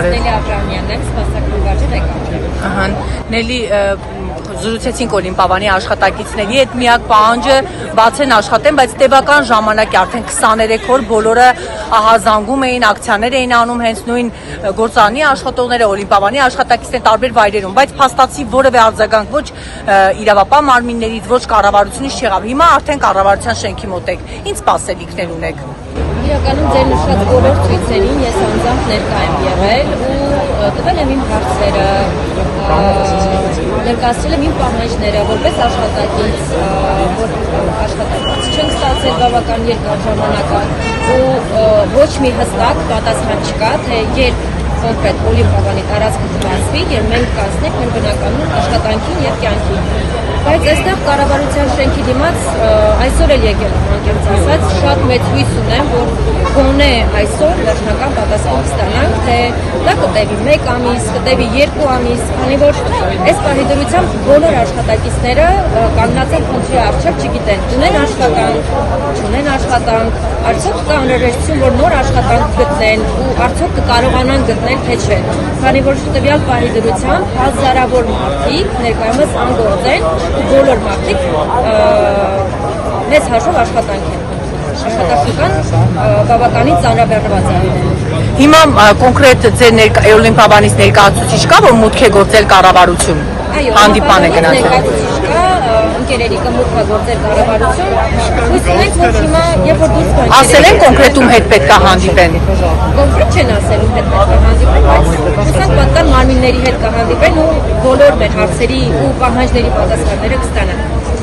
Նելի Աբրահամյանն եմ, սպասարկման վարչի ղեկավար։ Նելի զրուցեցինք Օլիմպիադանի աշխատակիցների հետ միակ պահանջը բաց են աշխատեն, բայց տևական ժամանակ է արդեն 23 օր բոլորը ահազանգում էին, ակցիաներ էին անում հենց նույն գործարանի աշխատողները, Օլիմպիադանի աշխատակիցներ տարբեր վայրերում, բայց փաստացի որևէ արձագանք ոչ իրավապահ մարմիններից, ոչ կառավարությունից չեղավ։ Հիմա արդեն կառավարության շենքի մոտ եք։ Ինչ սպասելիքներ ունեք։ Իրականում ձեր նշած բոլոր ցույցերին ես անձամբ ներկա եմ եղել ու տվել եմ իմ հարցերը, ներկայացրել եմ իմ պահանջները որպես աշխատակից, որ աշխատակից չենք ստացել բավական երկար ժամանակ ու ոչ մի հստակ պատասխան չկա, թե երբ կոնկրետ Օլիմպիադանի տարածքը կբացվի եւ մենք կասնենք մեր բնականոն աշխատանքին եւ կյանքին։ Բայց այստեղ կառավարության շենքի դիմաց այսօր էլ եկել եմ անկեղծ ասած, շատ մեծ հույս ունեմ, որ գոնե այսօր վերջնական պատասխան կստանանք, թե դա կտևի 1 ամիս, կտևի 2 ամիս, քանի որ այս պահի դրությամբ բոլոր աշխատակիցները կանգնած են խնդրի առջև, չգիտեն, ունեն աշխատանք, չունեն աշխատանք, արդյոք կա անհրաժեշտություն, որ նոր աշխատանք գտնեն ու արդյոք կկարողանան գտնել, թե չէ։ Քանի որ տվյալ պահի դրությամբ հազարավոր մարդիկ ներկայումս անգործ են ու բոլոր մարդիկ մեծ հաշվով աշխատանք են։ Աշխատանքական բավականին ծանրաբեռնված է։ Հիմա կոնկրետ ձեր Օլիմպիադանից ներկայացուցիչ կա, որ մուտք է գործել կառավարություն։ Հանդիպան է գնացել։ Ընկերերի կմուտք է գործել կառավարություն։ Հույս ունենք, որ հիմա երբ որ դուրս գան։ Ասել են կոնկրետում հետ պետք է հանդիպեն։ Կոնկրետ չեն ասել ում հետ պետք է հանդիպեն, բայց հուսանք պատկան մարմինների հետ կհանդիպեն ու բոլոր մեր հարցերի ու պահանջների պատասխանները կստանան։